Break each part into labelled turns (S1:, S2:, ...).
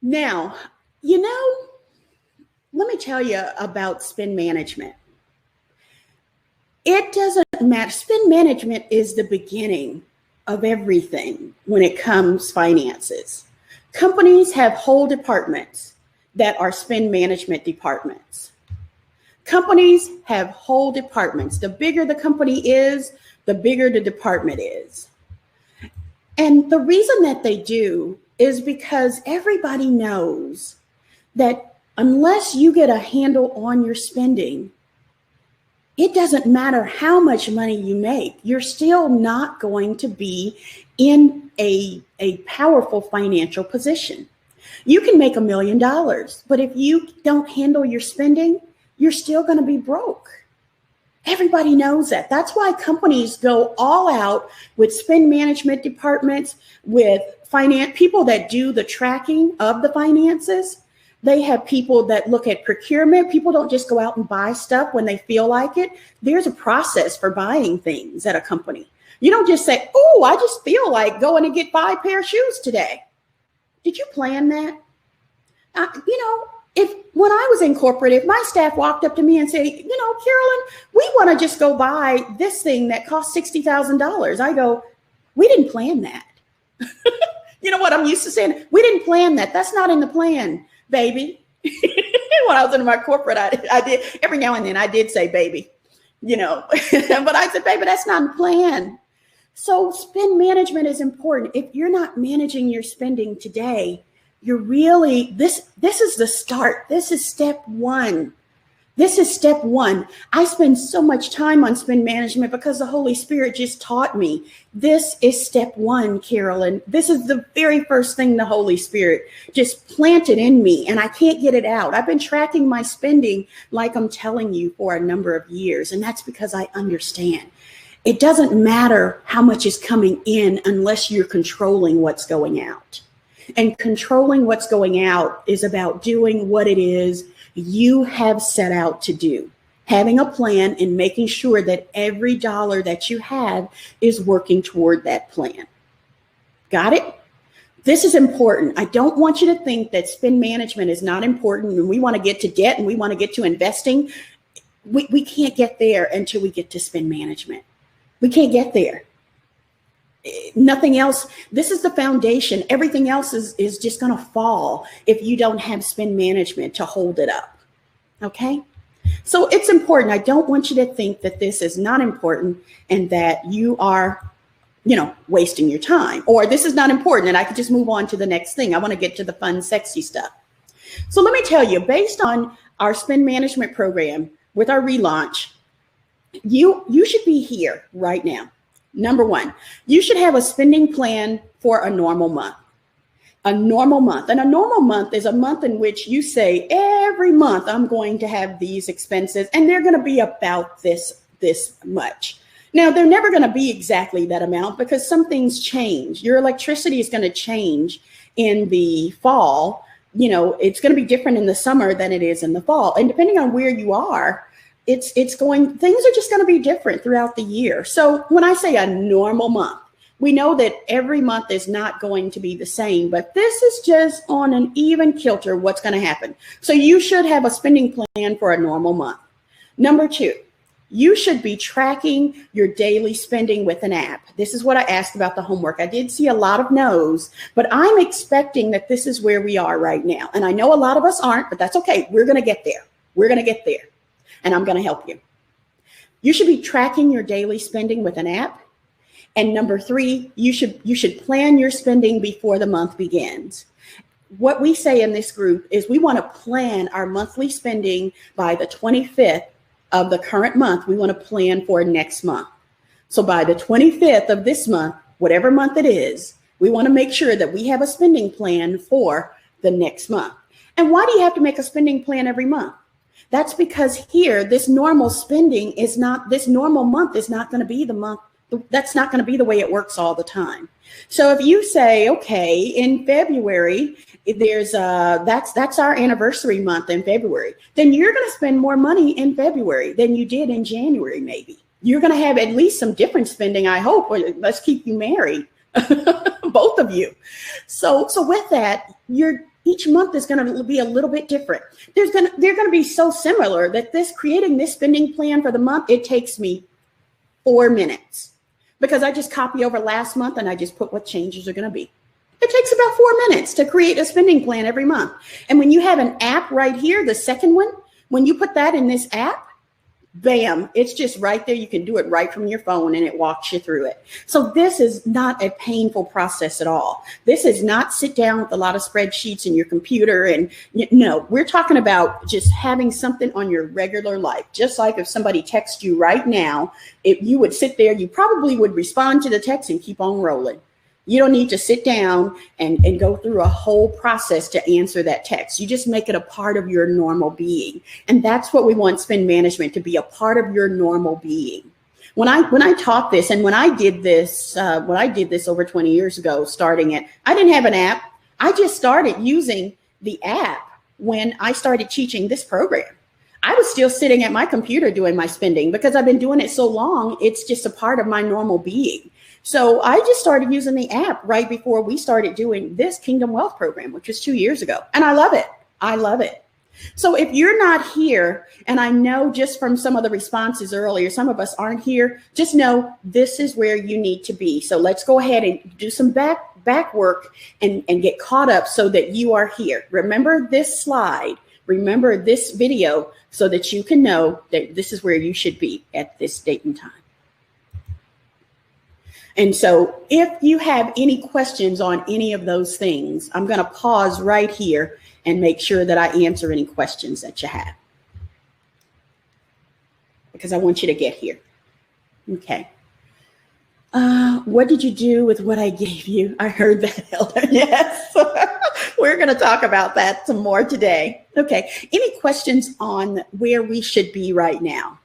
S1: Now, let me tell you about spend management. It doesn't matter. Spend management is the beginning of everything when it comes finances. Companies have whole departments that are spend management departments. Companies have whole departments. The bigger the company is, the bigger the department is. And the reason that they do is because everybody knows that unless you get a handle on your spending, it doesn't matter how much money you make, you're still not going to be in a powerful financial position. You can make $1 million, but if you don't handle your spending, you're still going to be broke. Everybody knows that. That's why companies go all out with spend management departments, with finance people that do the tracking of the finances. They have people that look at procurement. People don't just go out and buy stuff when they feel like it. There's a process for buying things at a company. You don't just say, oh, I just feel like going to get 5 pair of shoes today. Did you plan that? If when I was in corporate, if my staff walked up to me and said, Carolyn, we want to just go buy this thing that costs $60,000. I go, we didn't plan that. You know what I'm used to saying? We didn't plan that. That's not in the plan, baby. When I was in my corporate, I did every now and then I did say baby, but I said, baby, that's not in the plan. So spend management is important. If you're not managing your spending today, you're really, this is the start. This is step one. This is step one. I spend so much time on spend management because the Holy Spirit just taught me. This is step one, Carolyn. This is the very first thing the Holy Spirit just planted in me, and I can't get it out. I've been tracking my spending like I'm telling you for a number of years, and that's because I understand. It doesn't matter how much is coming in unless you're controlling what's going out. And controlling what's going out is about doing what it is you have set out to do. Having a plan and making sure that every dollar that you have is working toward that plan. Got it? This is important. I don't want you to think that spend management is not important and we want to get to debt and we want to get to investing. We can't get there until we get to spend management. We can't get there. Nothing else. This is the foundation. Everything else is just going to fall if you don't have spend management to hold it up. Okay. So it's important. I don't want you to think that this is not important and that you are, wasting your time, or this is not important and I could just move on to the next thing. I want to get to the fun, sexy stuff. So let me tell you, based on our spend management program with our relaunch, you should be here right now. Number one, you should have a spending plan for a normal month. A normal month. And a normal month is a month in which you say, every month I'm going to have these expenses and they're going to be about this much. Now, they're never going to be exactly that amount because some things change. Your electricity is going to change in the fall. It's going to be different in the summer than it is in the fall. And depending on where you are, things are just going to be different throughout the year. So when I say a normal month, we know that every month is not going to be the same, but this is just on an even kilter what's going to happen. So you should have a spending plan for a normal month. Number two, you should be tracking your daily spending with an app. This is what I asked about the homework. I did see a lot of no's, but I'm expecting that this is where we are right now. And I know a lot of us aren't, but that's okay. We're going to get there. We're going to get there. And I'm going to help you. You should be tracking your daily spending with an app. And number three, you should plan your spending before the month begins. What we say in this group is we want to plan our monthly spending by the 25th of the current month. We want to plan for next month. So by the 25th of this month, whatever month it is, we want to make sure that we have a spending plan for the next month. And why do you have to make a spending plan every month? That's because here, this normal spending this normal month is not going to be the month. That's not going to be the way it works all the time. So if you say, okay, in February, that's our anniversary month in February, then you're going to spend more money in February than you did in January, maybe. You're going to have at least some different spending, I hope, or let's keep you married, both of you. So with that, Each month is going to be a little bit different. They're going to be so similar that creating this spending plan for the month, it takes me 4 minutes because I just copy over last month and I just put what changes are going to be. It takes about 4 minutes to create a spending plan every month. And when you have an app right here, the second one, when you put that in this app, bam, it's just right there. You can do it right from your phone and it walks you through it. So this is not a painful process at all. This is not sit down with a lot of spreadsheets in your computer. And no, we're talking about just having something on your regular life. Just like if somebody texts you right now, if you would sit there, you probably would respond to the text and keep on rolling. You don't need to sit down and go through a whole process to answer that text. You just make it a part of your normal being. And that's what we want spend management to be, a part of your normal being. When I taught this and when I did this over 20 years ago, starting it, I didn't have an app. I just started using the app when I started teaching this program. I was still sitting at my computer doing my spending because I've been doing it so long. It's just a part of my normal being. So I just started using the app right before we started doing this Kingdom Wealth program, which was 2 years ago. And I love it. I love it. So if you're not here, and I know just from some of the responses earlier, some of us aren't here, just know this is where you need to be. So let's go ahead and do some back work and get caught up so that you are here. Remember this slide. Remember this video so that you can know that this is where you should be at this date and time. And so if you have any questions on any of those things, I'm going to pause right here and make sure that I answer any questions that you have, because I want you to get here. Okay. What did you do with what I gave you? I heard that, Elder. Yes. We're going to talk about that some more today. Okay. Any questions on where we should be right now?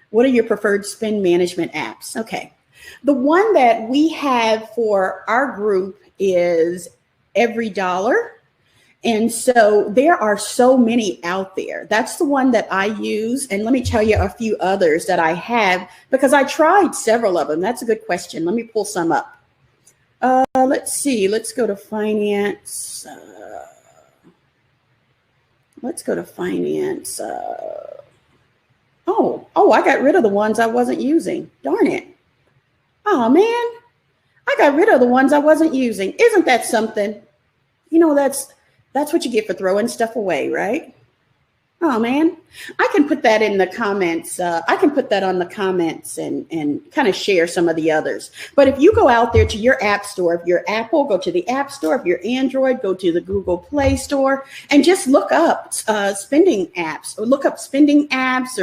S1: What are your preferred spend management apps? Okay. The one that we have for our group is Every Dollar. And so there are so many out there. That's the one that I use. And let me tell you a few others that I have because I tried several of them. That's a good question. Let me pull some up. Let's see. Let's go to finance. Let's go to finance. Oh, I got rid of the ones I wasn't using. Darn it. Oh, man, I got rid of the ones I wasn't using. Isn't that something? You know, that's what you get for throwing stuff away, right? Oh, man, I can put that in the comments. I can put that on the comments and kind of share some of the others. But if you go out there to your app store, if you're Apple, go to the App Store. If you're Android, go to the Google Play Store and just look up spending apps, or look up spending apps,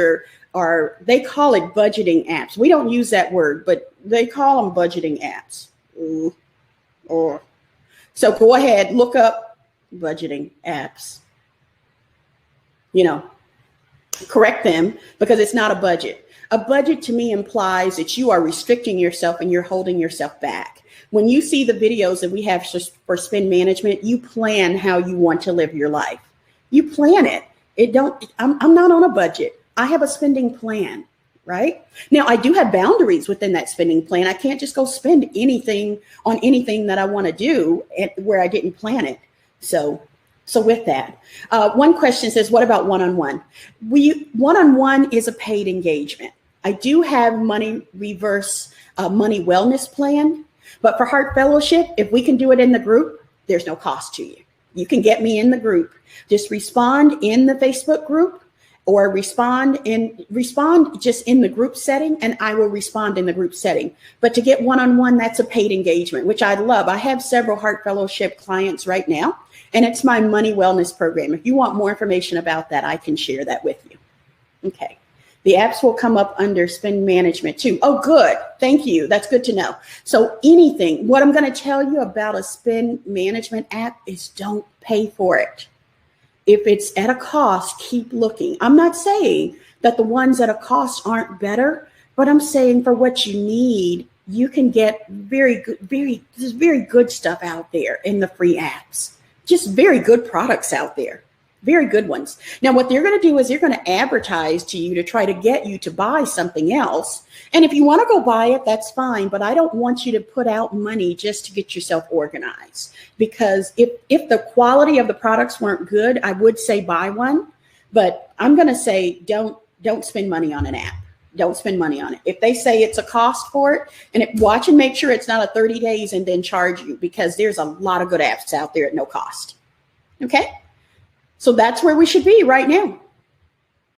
S1: or they call it budgeting apps. We don't use that word, but they call them budgeting apps. So go ahead, look up budgeting apps. You know, correct them because it's not a budget. A budget to me implies that you are restricting yourself and you're holding yourself back. When you see the videos that we have for spend management, you plan how you want to live your life. You plan it. I'm not on a budget. I have a spending plan, right? Now, I do have boundaries within that spending plan. I can't just go spend anything on anything that I want to do where I didn't plan it. So with that, one question says, what about one-on-one? One-on-one is a paid engagement. I do have money wellness plan, but for Heart Fellowship, if we can do it in the group, there's no cost to you. You can get me in the group. Just respond in the Facebook group or respond just in the group setting, and I will respond in the group setting. But to get one-on-one, that's a paid engagement, which I love. I have several Heart Fellowship clients right now, and it's my money wellness program. If you want more information about that, I can share that with you. Okay. The apps will come up under spend management too. Oh, good. Thank you. That's good to know. So what I'm going to tell you about a spend management app is don't pay for it. If it's at a cost, keep looking. I'm not saying that the ones at a cost aren't better, but I'm saying for what you need, you can get there's very good stuff out there in the free apps. Just very good products out there. very good ones. Now, what they're going to do is they're going to advertise to you to try to get you to buy something else. And if you want to go buy it, that's fine. But I don't want you to put out money just to get yourself organized. Because if the quality of the products weren't good, I would say buy one. But I'm going to say don't spend money on an app. Don't spend money on it. If they say it's a cost for it, watch and make sure it's not a 30 days and then charge you, because there's a lot of good apps out there at no cost. Okay? So that's where we should be right now.